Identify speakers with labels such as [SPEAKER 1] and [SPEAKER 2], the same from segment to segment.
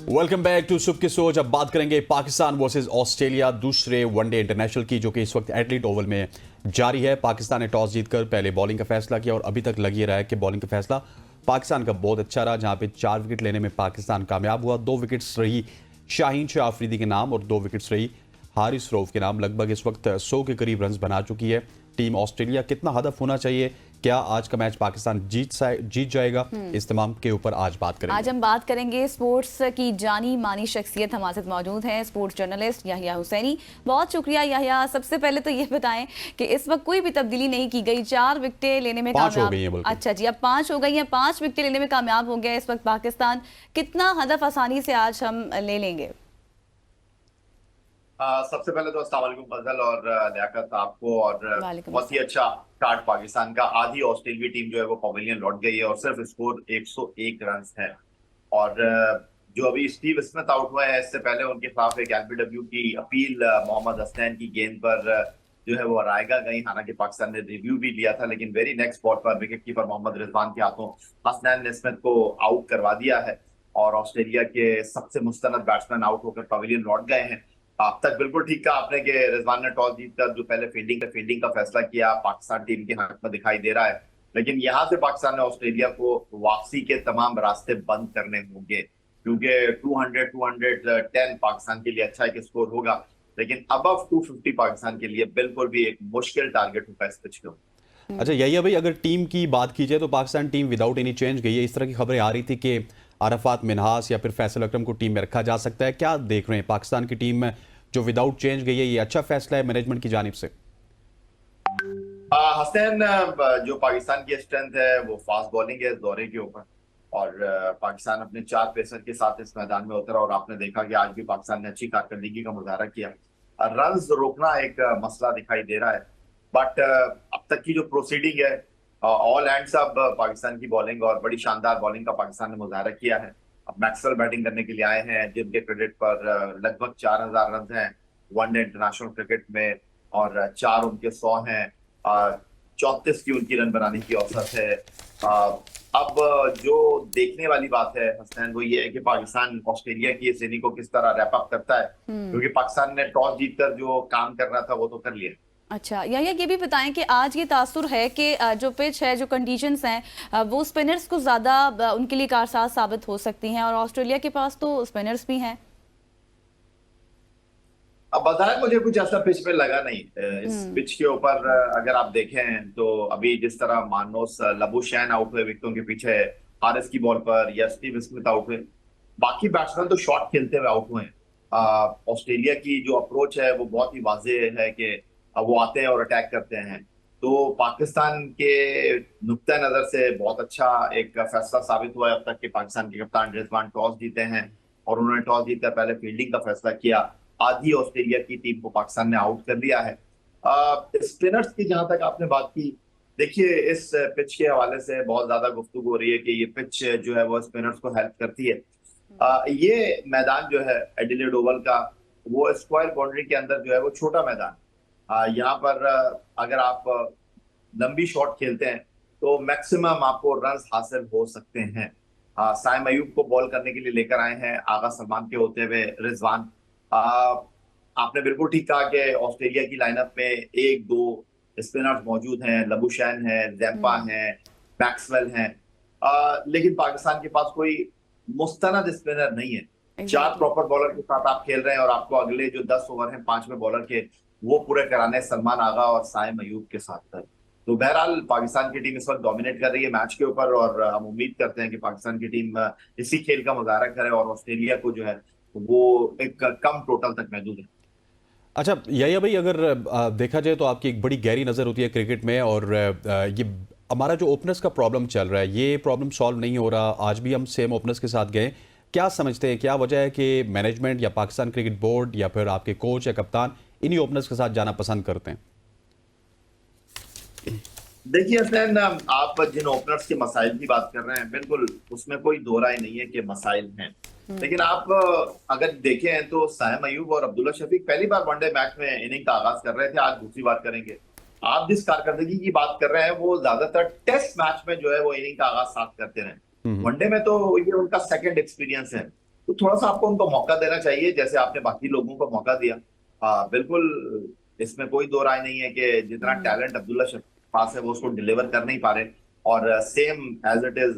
[SPEAKER 1] Welcome back to सुबह की सोच। अब बात करेंगे पाकिस्तान वर्सेस ऑस्ट्रेलिया दूसरे वनडे इंटरनेशनल की, जो कि इस वक्त एथलीट ओवल में जारी है। पाकिस्तान ने टॉस जीतकर पहले बॉलिंग का फैसला किया और अभी तक लग ही रहा है कि बॉलिंग का फैसला पाकिस्तान का बहुत अच्छा रहा, जहां पे 4 विकेट लेने में पाकिस्तान कामयाब हुआ। 2 विकेट्स रही शाहीन शाह अफरीदी के नाम और 2 विकेट्स रही हारिस रऊफ के नाम। लगभग इस वक्त 100 के करीब रन बना चुकी है टीम ऑस्ट्रेलिया। कितना हदफ होना चाहिए, क्या आज का मैच पाकिस्तान जीत जाएगा, इस तमाम के ऊपर आज बात करेंगे।
[SPEAKER 2] आज हम बात करेंगे स्पोर्ट्स की जानी मानी शख्सियत हमारे साथ मौजूद हैं, स्पोर्ट्स जर्नलिस्ट याहिया हुसैनी। बहुत शुक्रिया याहिया। सबसे पहले तो ये बताएं कि इस वक्त कोई भी तब्दीली नहीं की गई, 4 विकेटें लेने में
[SPEAKER 1] 5 हो गई
[SPEAKER 2] कामयाब।
[SPEAKER 1] हैं।
[SPEAKER 2] अच्छा जी, अब 5 हो गई हैं, 5 विकेटें लेने में कामयाब हो गया इस वक्त पाकिस्तान। कितना हदफ आसानी से आज हम ले लेंगे?
[SPEAKER 3] सबसे पहले तो अस्सलाम वालेकुम फजल और लियाकत आपको, और
[SPEAKER 2] वालेकुम
[SPEAKER 3] बहुत ही
[SPEAKER 2] अस्सलाम।
[SPEAKER 3] अच्छा स्टार्ट पाकिस्तान का। आधी ऑस्ट्रेलिया टीम जो है वो पवेलियन लौट गई है और सिर्फ स्कोर 101 रन है। और जो अभी स्टीव स्मिथ आउट हुए हैं, इससे पहले उनके खिलाफ एक एलबीडब्ल्यू की अपील मोहम्मद हसनैन की गेंद पर जो है वो रायगा गई। हालांकि पाकिस्तान ने रिव्यू भी लिया था, लेकिन वेरी नेक्स्ट बॉल पर विकेट कीपर मोहम्मद रिजवान के हाथों हसनैन ने स्मिथ को आउट करवा दिया है और ऑस्ट्रेलिया के सबसे मुस्तनद बैट्समैन आउट होकर पवेलियन लौट गए हैं। अब तक बिल्कुल ठीक कहा आपने कि रिजवान ने टॉस जीतकर जो पहले फील्डिंग का फैसला किया पाकिस्तान टीम के हक में दिखाई दे रहा है। लेकिन यहाँ से पाकिस्तान ने ऑस्ट्रेलिया को वापसी के तमाम रास्ते बंद करने होंगे, क्योंकि 210 पाकिस्तान के लिए अच्छा एक स्कोर होगा, लेकिन अबव 250 पाकिस्तान के लिए बिल्कुल भी एक मुश्किल टारगेट होगा इस पिच को।
[SPEAKER 1] अच्छा यही भाई, अगर टीम की बात की जाए तो Pakistan team without any change गई है। इस तरह की खबरें आ रही थी कि अरफात मिन्हास या फिर फैसल अकरम को टीम में रखा जा सकता है। क्या देख रहे हैं पाकिस्तान की टीम में जो विदाउट चेंज गई है, ये अच्छा फैसला है मैनेजमेंट की जानिब से?
[SPEAKER 3] हसनैन जो पाकिस्तान की स्ट्रेंथ है वो फास्ट बॉलिंग है इस दौरे के ऊपर, और पाकिस्तान अपने 4 पेसर के साथ इस मैदान में उतरा और आपने देखा कि आज भी पाकिस्तान ने अच्छी कारकर्दगी का मुजाहरा किया। रन्स रोकना एक मसला दिखाई दे रहा है, बट अब तक की जो प्रोसीडिंग है ऑल हैंड्स अब पाकिस्तान की बॉलिंग और बड़ी शानदार बॉलिंग का पाकिस्तान ने मुजाहरा किया है। अब मैक्सवेल बैटिंग करने के लिए आए हैं, जिनके क्रेडिट पर लगभग 4000 रन हैं वनडे इंटरनेशनल क्रिकेट में, और 4 उनके 100 हैं, 34 की उनकी रन बनाने की औसत है। अब जो देखने वाली बात है हसनैन, वो ये है कि पाकिस्तान ऑस्ट्रेलिया की इस इनिंग को किस तरह रैप अप करता है, क्योंकि पाकिस्तान ने टॉस जीतकर जो काम करना था वो तो कर लिया।
[SPEAKER 2] अच्छा याहिया, ये भी बताएं कि आज ये तासुर है कि जो पिच है, जो कंडीशंस हैं, वो स्पिनर्स को ज़्यादा उनके लिए कारसाज साबित हो सकती हैं, और ऑस्ट्रेलिया के पास तो स्पिनर्स भी हैं।
[SPEAKER 3] अब बताएं, मुझे कुछ ऐसा पिच में लगा नहीं। इस पिच के ऊपर अगर आप देखें तो अभी जिस तरह मानोस लबुशैन आउट हुए विकेटों के पीछे हारिस की बॉल पर, या स्टीव स्मिथ आउट हुए, बाकी बैट्समैन तो शॉट खेलते हुए आउट हुए हैं। ऑस्ट्रेलिया की जो अप्रोच है वो बहुत ही वाज़ेह है कि वो आते हैं और अटैक करते हैं। तो पाकिस्तान के नुक्ता नजर से बहुत अच्छा एक फैसला साबित हुआ है अब तक कि पाकिस्तान के कप्तान रिजवान टॉस जीते हैं और उन्होंने टॉस जीतकर पहले फील्डिंग का फैसला किया। आधी ऑस्ट्रेलिया की टीम को पाकिस्तान ने आउट कर दिया है। स्पिनर्स की जहां तक आपने बात की, देखिए इस पिच के हवाले से बहुत ज्यादा गुफ्तगू हो रही है कि ये पिच जो है वो स्पिनर्स को हेल्प करती है। ये मैदान जो है एडिलेड ओवल का, वो स्क्वायर बाउंड्री के अंदर जो है वो छोटा मैदान, यहाँ पर अगर आप लंबी शॉट खेलते हैं तो मैक्सिमम आपको रन हासिल हो सकते हैं। साइम अयूब को बॉल करने के लिए लेकर आए हैं आगा सलमान के होते हुए रिजवान। आपने बिल्कुल ठीक कहा कि ऑस्ट्रेलिया की लाइनअप में 1-2 स्पिनर्स मौजूद हैं, लबुशैन है, जैम्पा है, मैक्सवेल हैं, लेकिन पाकिस्तान के पास कोई मुस्तनद स्पिनर नहीं है। 4 प्रॉपर बॉलर के साथ आप खेल रहे हैं और आपको अगले जो 10 ओवर हैं 5वें बॉलर के, वो पूरे कराने सलमान आगा और साइम अयूब के साथ। तो बहरहाल पाकिस्तान की टीम इस वक्त डोमिनेट कर रही है मैच के ऊपर, और हम उम्मीद करते हैं कि पाकिस्तान की टीम इसी खेल का मुजाहरा करे और ऑस्ट्रेलिया को जो है वो एक कम टोटल तक महदूद है।
[SPEAKER 1] अच्छा याहिया भाई, अगर देखा जाए तो आपकी एक बड़ी गहरी नज़र होती है क्रिकेट में, और ये हमारा जो ओपनर्स का प्रॉब्लम चल रहा है, ये प्रॉब्लम सॉल्व नहीं हो रहा। आज भी हम सेम ओपनर्स के साथ गए। क्या समझते हैं, क्या वजह है कि मैनेजमेंट या पाकिस्तान क्रिकेट बोर्ड या फिर आपके कोच या कप्तान इन्हीं ओपनर्स के साथ जाना पसंद करते हैं?
[SPEAKER 3] देखिए हसनैन, आप जिन ओपनर्स के मसाइल की बात कर रहे हैं, बिल्कुल उसमें कोई दो राय नहीं है कि मसाइल हैं, लेकिन आप अगर देखें तो साइम अयूब और अब्दुल्ला शफीक पहली बार वनडे मैच में इनिंग का आगाज कर रहे थे, आज दूसरी बार करेंगे। आप जिस कारकर्दगी की बात कर रहे हैं वो ज्यादातर टेस्ट मैच में जो है वो इनिंग का आगाज साथ करते रहे। वनडे में तो ये उनका सेकंड एक्सपीरियंस है। तो थोड़ा सा आपको उनको मौका देना चाहिए, जैसे आपने बाकी लोगों को मौका दिया। बिल्कुल, इसमें कोई दो राय नहीं है कि जितना टैलेंट अब्दुल्ला शफीक के पास है वो उसको डिलीवर कर नहीं पा रहे। और same as it is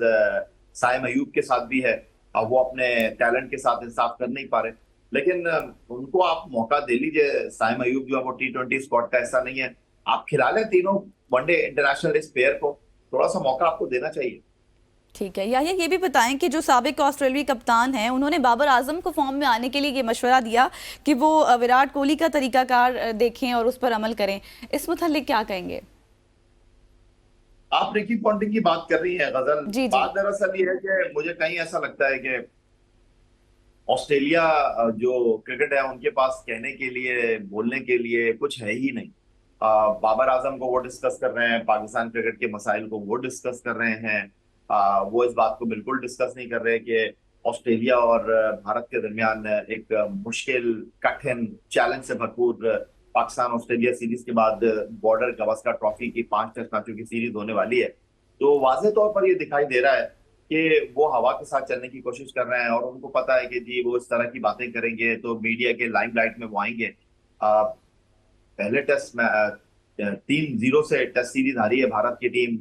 [SPEAKER 3] Saim Ayub के साथ भी है। वो अपने टैलेंट के साथ इंसाफ कर नहीं पा रहे। लेकिन उनको आप मौका दे लीजिए। साइम अयूब जो है वो T20 स्क्वाड का हिस्सा नहीं है। आप खिला लें तीनों वनडे इंटरनेशनल इस पेयर को, थोड़ा सा मौका आपको देना चाहिए।
[SPEAKER 2] ठीक है, या ये भी बताएं कि जो साबिक ऑस्ट्रेलियाई कप्तान हैं उन्होंने बाबर आजम को फॉर्म में आने के लिए ये मशवरा दिया कि वो विराट कोहली का तरीकाकार देखें और उस पर अमल करें। इस मुतालिक क्या कहेंगे?
[SPEAKER 3] आप रिकी पॉन्टिंग की बात कर रही हैं गजल।
[SPEAKER 2] जी जी।
[SPEAKER 3] बात दरअसल ये है कि मुझे कहीं ऐसा लगता है कि ऑस्ट्रेलिया जो क्रिकेट है उनके पास कहने के लिए, बोलने के लिए कुछ है ही नहीं। बाबर आजम को वो डिस्कस कर रहे हैं, पाकिस्तान क्रिकेट के मसाइल को वो डिस्कस कर रहे हैं। वो इस बात को बिल्कुल डिस्कस नहीं कर रहे कि ऑस्ट्रेलिया और भारत के दरमियान एक मुश्किल, कठिन, चैलेंज से भरपूर पाकिस्तान ऑस्ट्रेलिया सीरीज के बाद बॉर्डर गवास्कर ट्रॉफी की 5 टेस्ट मैचों की सीरीज होने वाली है। तो वाज़ेह तौर पर ये दिखाई दे रहा है कि वो हवा के साथ चलने की कोशिश कर रहे हैं और उनको पता है कि जी वो इस तरह की बातें करेंगे तो मीडिया के लाइमलाइट में वो आएंगे। पहले टेस्ट में 3-0 से टेस्ट सीरीज हारी है भारत की टीम।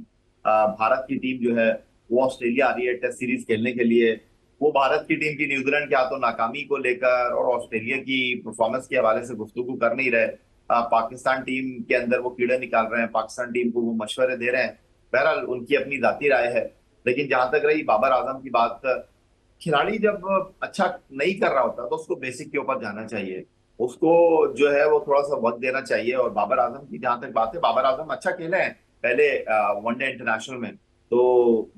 [SPEAKER 3] भारत की टीम जो है वो ऑस्ट्रेलिया आ रही है टेस्ट सीरीज खेलने के लिए। वो भारत की टीम की न्यूजीलैंड के हाथों नाकामी को लेकर और ऑस्ट्रेलिया की परफॉर्मेंस के हवाले से गुफ्तगू कर नहीं रहे। पाकिस्तान टीम के अंदर वो कीड़े निकाल रहे हैं, पाकिस्तान टीम को वो मशवरे दे रहे हैं। बहरहाल उनकी अपनी जाती राय है। लेकिन जहां तक रही बाबर आजम की बात, खिलाड़ी जब अच्छा नहीं कर रहा होता तो उसको बेसिक के ऊपर जाना चाहिए। उसको जो है वो थोड़ा सा वक्त देना चाहिए। और बाबर आजम की जहां तक बात है, बाबर आजम अच्छा खेले हैं पहले वनडे इंटरनेशनल में। तो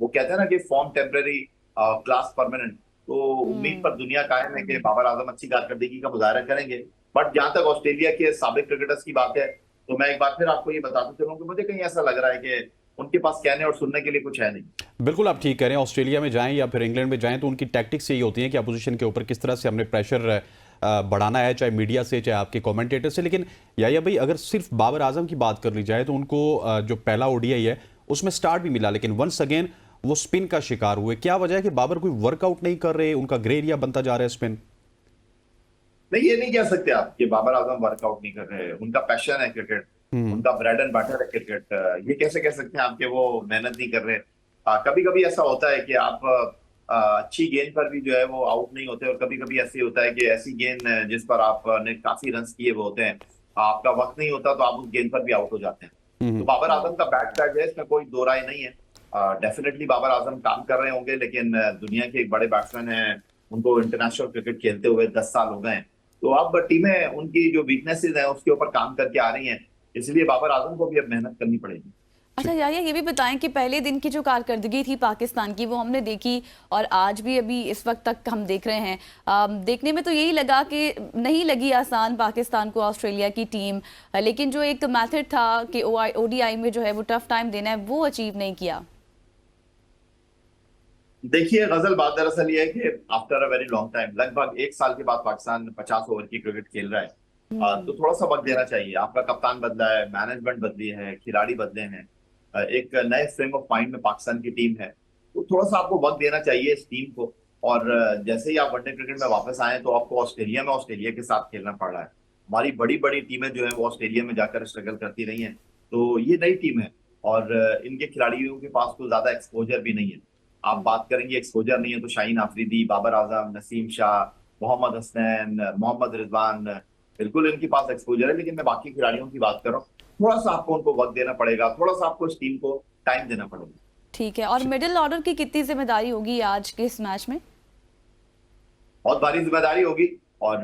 [SPEAKER 3] वो कहते हैं ना कि फॉर्म टेम्पररी, क्लास परमानेंट। तो उम्मीद पर दुनिया कायम है कि बाबर आजम अच्छी कारकर्दगी का मुजाहरा करेंगे। बट जहां तक ऑस्ट्रेलिया के साबिक क्रिकेटर्स की बात है, तो मैं एक बार फिर आपको ये बताता चलूं कि मुझे कहीं ऐसा लग रहा है कि उनके पास कहने और सुनने के लिए कुछ है नहीं।
[SPEAKER 1] बिल्कुल आप ठीक कह रहे हैं। ऑस्ट्रेलिया में जाएं या फिर इंग्लैंड में जाएं तो उनकी टैक्टिक्स यही होती हैं कि अपोजिशन के ऊपर किस तरह से हमने प्रेशर बढ़ाना है, चाहे मीडिया से चाहे आपके कमेंटेटर से। लेकिन या भाई अगर सिर्फ बाबर आजम की बात कर ली जाए तो उनको जो पहला ओडीआई है उसमें स्टार्ट भी मिला, लेकिन वंस अगेन वो स्पिन का शिकार हुए। क्या वजह है कि बाबर कोई वर्कआउट नहीं कर रहे, उनका ग्रे एरिया बनता जा रहा है स्पिन?
[SPEAKER 3] नहीं, ये नहीं कह सकते आप कि बाबर आजम वर्कआउट नहीं कर रहे। उनका पैशन है क्रिकेट, उनका ब्रेड एंड बटर है क्रिकेट। ये कैसे कह सकते हैं आपके वो मेहनत नहीं कर रहे? कभी कभी ऐसा होता है कि आप अच्छी गेंद पर भी जो है वो आउट नहीं होते, और कभी कभी ऐसे होता है कि ऐसी गेंद जिस पर आपने काफी रन किए हुए होते हैं, आपका वक्त नहीं होता तो आप उस गेंद पर भी आउट हो जाते हैं। तो बाबर आजम का बैट पैड है, इसमें कोई दो राय नहीं है। डेफिनेटली बाबर आजम काम कर रहे होंगे, लेकिन दुनिया के एक बड़े बैट्समैन हैं, उनको इंटरनेशनल क्रिकेट खेलते हुए 10 साल हो गए हैं। तो अब टीमें उनकी जो वीकनेसेस हैं उसके ऊपर काम करके आ रही हैं, इसलिए बाबर आजम को भी अब मेहनत करनी पड़ेगी।
[SPEAKER 2] अच्छा याया, ये भी बताएं कि पहले दिन की जो कारकर्दगी थी पाकिस्तान की वो हमने देखी और आज भी अभी इस वक्त तक हम देख रहे हैं। देखने में तो यही लगा कि नहीं लगी आसान पाकिस्तान को ऑस्ट्रेलिया की टीम, लेकिन जो एक मेथड था कि ओडीआई में जो है वो टफ टाइम देना है वो अचीव नहीं किया।
[SPEAKER 3] देखिए गजल, बात दरअसल ये है कि after a very long time, लगभग 1 साल के बाद पाकिस्तान 50 ओवर की क्रिकेट खेल रहा है। तो थोड़ा सा वक्त देना चाहिए। आपका कप्तान बदला है, मैनेजमेंट बदली है, खिलाड़ी बदले हैं, एक नए फ्रेम ऑफ माइंड में पाकिस्तान की टीम है। तो थोड़ा सा आपको वक्त देना चाहिए इस टीम को। और जैसे ही आप वनडे क्रिकेट में वापस आए तो आपको ऑस्ट्रेलिया में ऑस्ट्रेलिया के साथ खेलना पड़ रहा है। हमारी बड़ी बड़ी टीमें जो है वो ऑस्ट्रेलिया में जाकर स्ट्रगल करती रही हैं। तो ये नई टीम है और इनके खिलाड़ियों के पास तो ज्यादा एक्सपोजर भी नहीं है। आप बात करेंगे एक्सपोजर नहीं है तो शाहीन आफरीदी, बाबर आजम, नसीम शाह, मोहम्मद हसनैन, मोहम्मद रिजवान, बिल्कुल इनके पास एक्सपोजर है। लेकिन मैं बाकी खिलाड़ियों की बात कर रहा हूँ, थोड़ा सा आपको उनको वक्त देना पड़ेगा, थोड़ा सा आपको इस टीम को टाइम देना पड़ेगा।
[SPEAKER 2] ठीक है, और मिडिल ऑर्डर की कितनी जिम्मेदारी होगी आज के इस मैच में?
[SPEAKER 3] बहुत भारी जिम्मेदारी होगी। और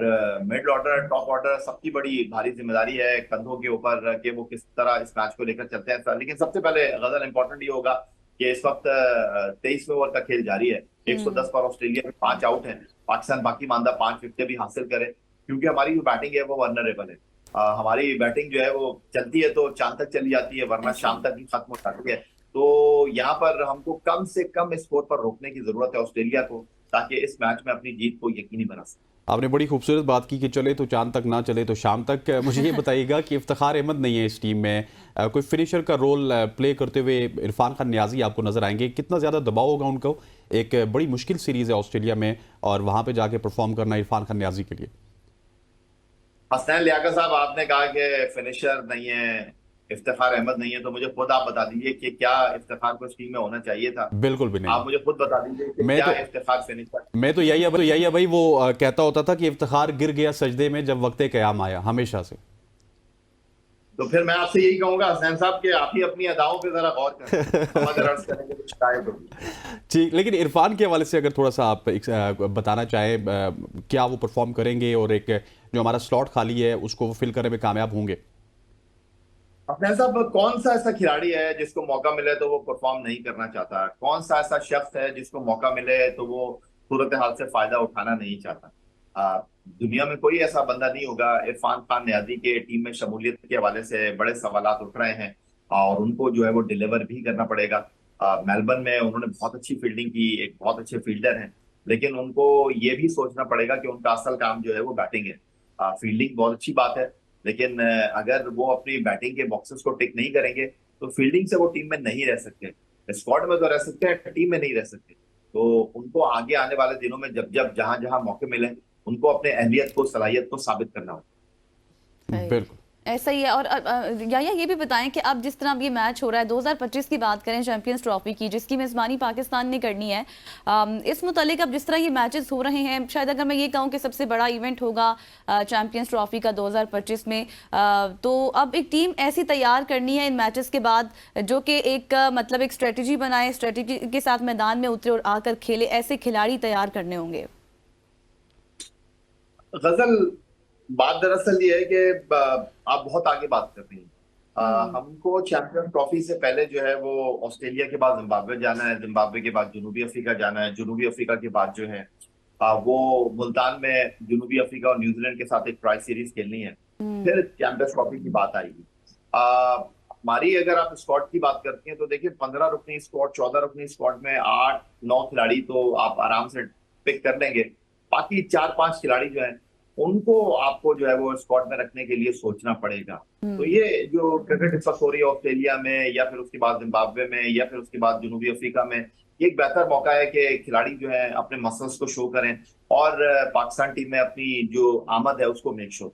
[SPEAKER 3] मिडिल ऑर्डर, टॉप ऑर्डर, सबकी बड़ी भारी जिम्मेदारी है कंधों के ऊपर कि वो किस तरह इस मैच को लेकर चलते हैं। लेकिन सबसे पहले गजल इंपॉर्टेंट ये होगा कि इस वक्त 23वें ओवर का खेल जारी है। 110 पर ऑस्ट्रेलिया में 5 आउट है। पाकिस्तान बाकी मानदा 5 विकेटें भी हासिल करे, क्योंकि हमारी जो बैटिंग है वो वनरेबल है। हमारी बैटिंग जो है वो चलती है तो चांद तक चली जाती है, वरना शाम तक ही खत्म हो जाती है। तो यहाँ पर हमको कम से कम स्कोर पर रोकने की जरूरत है ऑस्ट्रेलिया को, ताकि इस मैच में अपनी जीत को यकीनी बना सके।
[SPEAKER 1] आपने बड़ी खूबसूरत बात की कि चले तो चांद तक, ना चले तो शाम तक। मुझे ये बताइएगा कि इफ्तिखार अहमद नहीं है इस टीम में, कोई फिनिशर का रोल प्ले करते हुए इरफान खान नियाजी आपको नजर आएंगे? कितना ज़्यादा दबाव होगा उनको? एक बड़ी मुश्किल सीरीज़ है ऑस्ट्रेलिया में और वहाँ पे जाके परफॉर्म करना इरफान खान नियाजी के लिए।
[SPEAKER 3] हसनैन लियाकत साहब, आपने कहा कि फिनिशर नहीं है, इफ्तिखार अहमद नहीं है, तो मुझे खुद आप बता दीजिए कि क्या इफ्तिखार को इस टीम में होना चाहिए था?
[SPEAKER 1] बिल्कुल भी नहीं।
[SPEAKER 3] आप मुझे खुद बता दीजिए कि
[SPEAKER 1] मैं
[SPEAKER 3] क्या
[SPEAKER 1] तो
[SPEAKER 3] इफ्तिखार फिनिशर?
[SPEAKER 1] मैं तो यही भाई वो कहता होता था कि इफ्तिखार गिर गया सजदे में जब वक्त क़याम आया, हमेशा से।
[SPEAKER 3] तो फिर मैं आपसे यही कहूंगा हसनैन साहब कि आप ही अपनी अदाओं पे जरा गौर करें। हम अगर अर्ज करेंगे तो शिकायत होगी।
[SPEAKER 1] ठीक, लेकिन इरफान के हवाले से अगर थोड़ा सा आप बताना चाहें, क्या वो परफॉर्म करेंगे और एक जो हमारा स्लॉट खाली है उसको वो फिल करने में कामयाब होंगे?
[SPEAKER 3] हसनैन साहब, कौन सा ऐसा खिलाड़ी है जिसको मौका मिले तो वो परफॉर्म नहीं करना चाहता? कौन सा ऐसा शख्स है जिसको मौका मिले तो वो सूरत हाल से फायदा उठाना नहीं चाहता? दुनिया में कोई ऐसा बंदा नहीं होगा। इरफान खान नियाजी के टीम में शमूलियत के हवाले से बड़े सवालात उठ रहे हैं और उनको जो है वो डिलीवर भी करना पड़ेगा। मेलबर्न में उन्होंने बहुत अच्छी फील्डिंग की, एक बहुत अच्छे फील्डर हैं, लेकिन उनको ये भी सोचना पड़ेगा कि उनका असल काम जो है वो बैटिंग है। फील्डिंग बहुत अच्छी बात है, लेकिन अगर वो अपनी बैटिंग के बॉक्सेस को टिक नहीं करेंगे तो फील्डिंग से वो टीम में नहीं रह सकते। स्क्वाड में तो रह सकते हैं, टीम में नहीं रह सकते। तो उनको आगे आने वाले दिनों में जब जब जहां जहां मौके मिले उनको अपने अहलियत को, सलाहियत को साबित करना होगा।
[SPEAKER 1] बिल्कुल
[SPEAKER 2] ऐसा ही है। और या ये भी बताएं कि अब जिस तरह अब ये मैच हो रहा है 2025 की बात करें, चैंपियंस ट्रॉफी की, जिसकी मेज़बानी पाकिस्तान ने करनी है, इस मुतालिक अब जिस तरह ये मैचेस हो रहे हैं, शायद अगर मैं ये कहूँ कि सबसे बड़ा इवेंट होगा चैंपियंस ट्रॉफी का 2025 में, तो अब एक टीम ऐसी तैयार करनी है इन मैचेस के बाद जो कि एक मतलब एक स्ट्रेटजी बनाए, स्ट्रेटजी के साथ मैदान में उतरे और आकर खेले, ऐसे खिलाड़ी तैयार करने होंगे।
[SPEAKER 3] गजल, बात दरअसल ये है कि आप बहुत आगे बात कर रही हैं। हमको चैंपियंस ट्रॉफी से पहले जो है वो ऑस्ट्रेलिया के बाद जिम्बाब्वे जाना है, जिम्बाब्वे के बाद जनूबी अफ्रीका जाना है, जनूबी अफ्रीका के बाद जो है वो मुल्तान में जनूबी अफ्रीका और न्यूजीलैंड के साथ एक ट्राई सीरीज खेलनी है। फिर चैंपियंस ट्रॉफी की बात आएगी। हमारी अगर आप स्क्वाड की बात करती हैं तो देखिए 15 रुकनी स्क्वाड, 14 रुकनी स्क्वाड में 8-9 खिलाड़ी तो आप आराम से पिक कर लेंगे। बाकी 4-5 खिलाड़ी जो हैं उनको आपको जो है वो स्क्वाड में रखने के लिए सोचना पड़ेगा। तो ये जो क्रिकेट इस वक्त हो रही है ऑस्ट्रेलिया में या फिर उसके बाद जिम्बाब्वे में या फिर उसके बाद जनूबी अफ्रीका में, ये एक बेहतर मौका है कि खिलाड़ी जो है अपने मसल्स को शो करें और पाकिस्तान टीम में अपनी जो आमद है उसको मेक श्योर।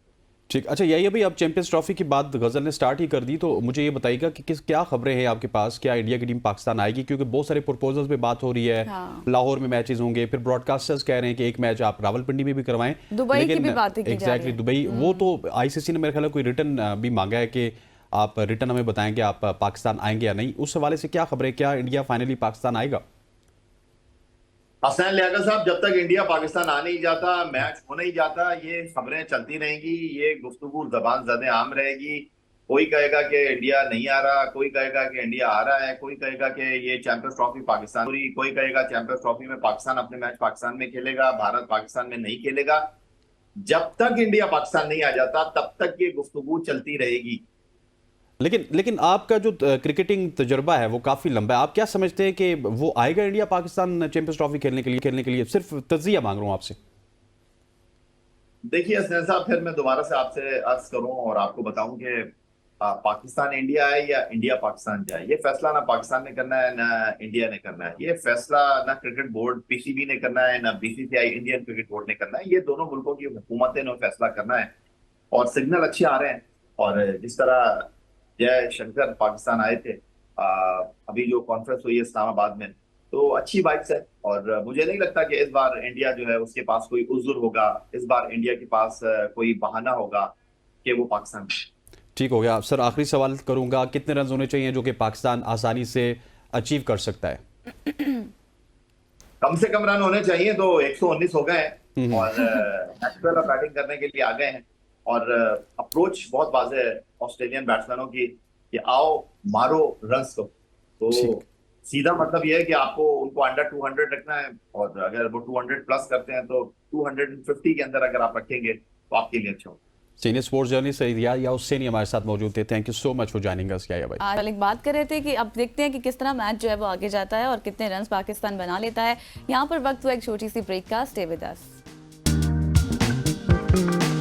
[SPEAKER 1] ठीक, अच्छा यही अभी अब चैंपियंस ट्रॉफी की बात गजल ने स्टार्ट ही कर दी, तो मुझे ये बताइएगा कि क्या खबरें हैं आपके पास, क्या इंडिया की टीम पाकिस्तान आएगी? क्योंकि बहुत सारे प्रपोजल्स पे बात हो रही है।
[SPEAKER 2] हाँ।
[SPEAKER 1] लाहौर में मैचेस होंगे, फिर ब्रॉडकास्टर्स कह रहे हैं कि एक मैच आप रावलपिंडी में भी करवाएं,
[SPEAKER 2] दुबई की भी बातें की जा रही
[SPEAKER 1] एग्जैक्टली
[SPEAKER 2] है।
[SPEAKER 1] दुबई, वो तो आईसीसी ने मेरे ख्याल में कोई रिटर्न भी मांगा है कि आप रिटर्न हमें बताएं कि आप पाकिस्तान आएंगे या नहीं। उस हवाले से क्या खबरें, क्या इंडिया फाइनली पाकिस्तान आएगा?
[SPEAKER 3] हसनैन लियाकत साहब, जब तक इंडिया पाकिस्तान आ नहीं जाता, मैच हो नहीं जाता, ये खबरें चलती रहेंगी, ये गुफ्तगू ज़बान ज़दे आम रहेगी। कोई कहेगा कि इंडिया नहीं आ रहा, कोई कहेगा कि इंडिया आ रहा है, कोई कहेगा कि ये चैंपियंस ट्रॉफी पाकिस्तान पूरी, कोई कहेगा चैंपियंस ट्रॉफी में पाकिस्तान अपने मैच पाकिस्तान में खेलेगा, भारत पाकिस्तान में नहीं खेलेगा। जब तक इंडिया पाकिस्तान नहीं आ जाता तब तक ये गुफ्तगू चलती रहेगी।
[SPEAKER 1] लेकिन आपका जो क्रिकेटिंग तजुर्बा है वो काफी लंबा है, आप क्या समझते हैं कि वो आएगा इंडिया पाकिस्तान चैंपियंस ट्रॉफी खेलने के लिए? सिर्फ तज्जिया मांग रहा हूं आपसे।
[SPEAKER 3] देखिए हसनैन साहब, फिर मैं दोबारा से आपसे अर्ज करूं और आपको बताऊं कि पाकिस्तान इंडिया है या इंडिया पाकिस्तान जाए, ये फैसला ना पाकिस्तान ने करना है ना इंडिया ने करना है। ये फैसला ना क्रिकेट बोर्ड पीसीबी ने करना है ना बीसीसीआई इंडियन क्रिकेट बोर्ड ने करना है। ये दोनों मुल्कों की हुकूमतें ने फैसला करना है और सिग्नल अच्छे आ रहे हैं। और जिस तरह जय शंकर पाकिस्तान आए थे, अभी जो कॉन्फ्रेंस हुई है इस्लामाबाद में, तो अच्छी बाइक्स है और मुझे नहीं लगता कि इस बार इंडिया जो है उसके पास कोई उज़्र होगा, इस बार इंडिया के पास कोई बहाना होगा कि वो पाकिस्तान।
[SPEAKER 1] ठीक हो गया सर, आखिरी सवाल करूंगा, कितने रन होने चाहिए जो कि पाकिस्तान आसानी से अचीव कर सकता है?
[SPEAKER 3] कम से कम रन होने चाहिए, तो 119 हो गए हैं और नेचुरल बैटिंग करने के लिए आ गए हैं और अप्रोच बहुत वाज़ेह है ऑस्ट्रेलियन बैट्समैनों की कि आओ मारो रन्स को। तो सीधा मतलब यह है कि आपको उनको अंडर 200 रखना है और अगर वो 200 प्लस करते हैं तो 250 के अंदर अगर आप रखेंगे तो आपके लिए अच्छा होगा।
[SPEAKER 1] सीनियर स्पोर्ट्स जर्नलिस्ट या हुसैनी हमारे साथ मौजूद थे। Thank you so much for joining us याया भाई।
[SPEAKER 2] आज एक बात कर रहे थे कि अब देखते हैं कि किस तरह मैच जो है वो आगे जाता है और कितने रन्स पाकिस्तान बना लेता है। यहाँ पर वक्त हुआ एक छोटी सी ब्रेक का, स्टे विद अस। हैं।